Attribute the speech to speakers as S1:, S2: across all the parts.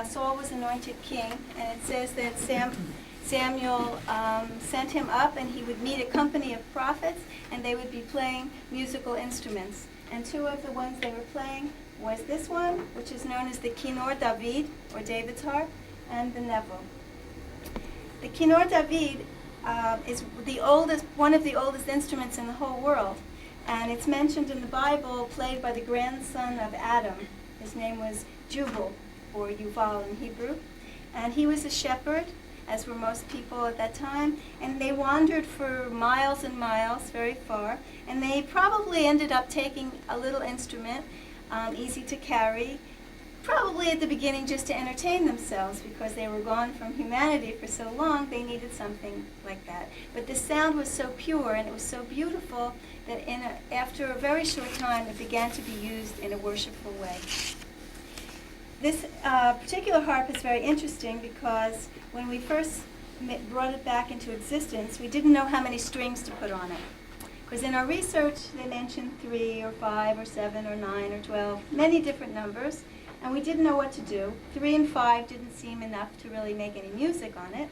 S1: Saul was anointed king, and it says that Samuel sent him up, and he would meet a company of prophets, and they would be playing musical instruments. And two of the ones they were playing was this one, which is known as the Kinor David, or David's harp, and the Nevo. The Kinor David is one of the oldest instruments in the whole world, and it's mentioned in the Bible, played by the grandson of Adam. His name was Jubal, or Yuval in Hebrew, and he was a shepherd, as were most people at that time, and they wandered for miles and miles, very far, and they probably ended up taking a little instrument, easy to carry, probably at the beginning just to entertain themselves, because they were gone from humanity for so long, they needed something like that. But the sound was so pure and it was so beautiful that after a very short time it began to be used in a worshipful way. This particular harp is very interesting because when we first brought it back into existence, we didn't know how many strings to put on it. Because in our research they mentioned 3 or 5 or 7 or 9 or 12, many different numbers, and we didn't know what to do. 3 and 5 didn't seem enough to really make any music on it,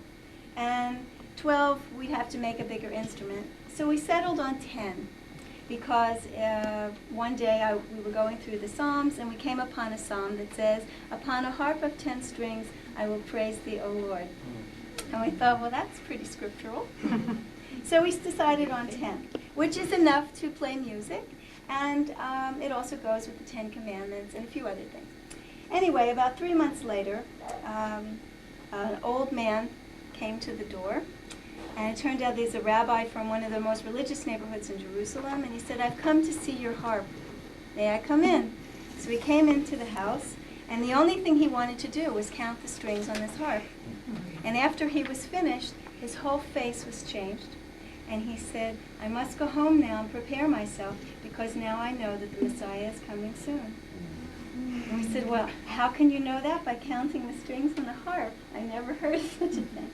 S1: and 12 we'd have to make a bigger instrument. So we settled on 10 because one day we were going through the Psalms and we came upon a psalm that says, "Upon a harp of 10 strings I will praise thee, O Lord." And we thought, well, that's pretty scriptural. So we decided on 10, which is enough to play music, and it also goes with the 10 Commandments and a few other things. Anyway, about 3 months later, an old man came to the door, and it turned out he's a rabbi from one of the most religious neighborhoods in Jerusalem, and he said, "I've come to see your harp. May I come in?" So we came into the house, and the only thing he wanted to do was count the strings on his harp. And after he was finished, his whole face was changed. And he said, "I must go home now and prepare myself, because now I know that the Messiah is coming soon." And we said, "Well, how can you know that?" "By counting the strings on the harp. I never heard of such a thing."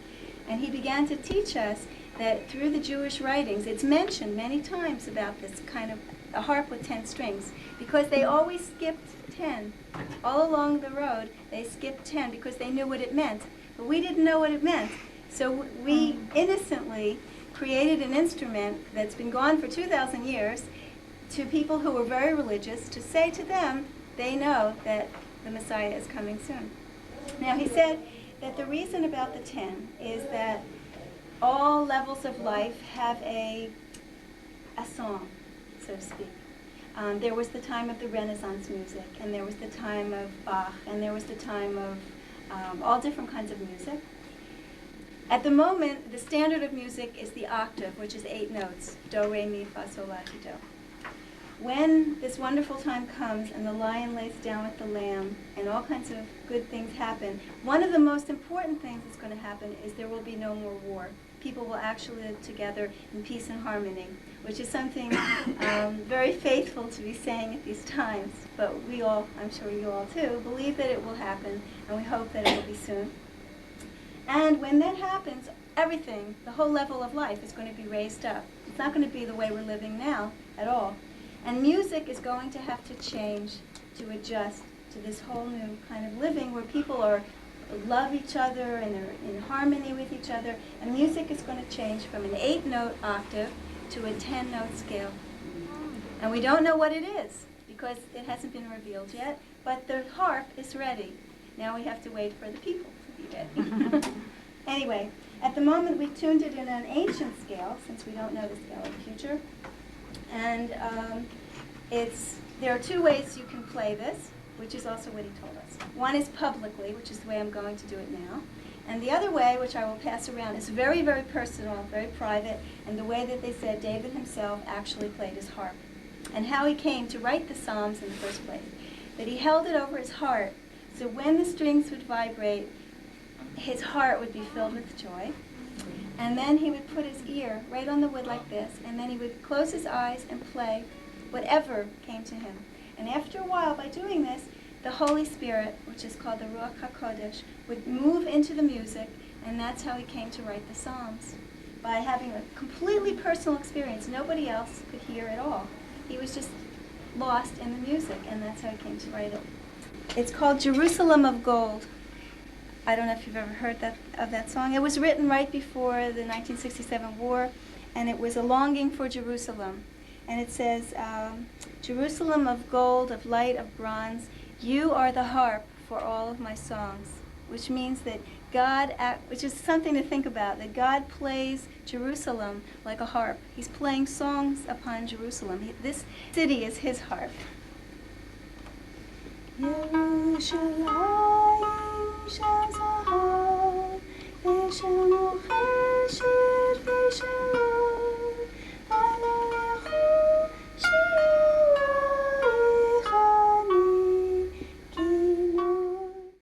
S1: And he began to teach us that through the Jewish writings, it's mentioned many times about this kind of a harp with 10 strings, because they always skipped 10. All along the road, they skipped 10 because they knew what it meant. But we didn't know what it meant. So we innocently created an instrument that's been gone for 2,000 years to people who were very religious, to say to them they know that the Messiah is coming soon. Now he said that the reason about the 10 is that all levels of life have a song, so to speak. There was the time of the Renaissance music, and there was the time of Bach, and there was the time of all different kinds of music. At the moment, the standard of music is the octave, which is 8 notes, do, re, mi, fa, sol, la, ti, do. When this wonderful time comes and the lion lays down with the lamb and all kinds of good things happen, one of the most important things that's going to happen is there will be no more war. People will actually live together in peace and harmony, which is something very faithful to be saying at these times. But we all, I'm sure you all too, believe that it will happen, and we hope that it will be soon. And when that happens, everything, the whole level of life is going to be raised up. It's not going to be the way we're living now at all. And music is going to have to change to adjust to this whole new kind of living where people love each other and are in harmony with each other. And music is going to change from an 8-note octave to a 10-note scale. And we don't know what it is because it hasn't been revealed yet, but the harp is ready. Now we have to wait for the people to be ready. Anyway, at the moment we tuned it in an ancient scale, since we don't know the scale of the future. And there are 2 ways you can play this, which is also what he told us. One is publicly, which is the way I'm going to do it now. And the other way, which I will pass around, is very, very personal, very private, and the way that they said David himself actually played his harp. And how he came to write the Psalms in the first place. That he held it over his heart, so when the strings would vibrate, his heart would be filled with joy. And then he would put his ear right on the wood like this, and then he would close his eyes and play whatever came to him. And after a while, by doing this, the Holy Spirit, which is called the Ruach HaKodesh, would move into the music, and that's how he came to write the Psalms. By having a completely personal experience nobody else could hear at all. He was just lost in the music, and that's how he came to write it. It's called Jerusalem of Gold. I don't know if you've ever heard of that song. It was written right before the 1967 war, and it was a longing for Jerusalem. And it says, Jerusalem of gold, of light, of bronze, you are the harp for all of my songs, which means that which is something to think about, that God plays Jerusalem like a harp. He's playing songs upon Jerusalem. This city is his harp. ירושלים של זהב, יש לנו חלק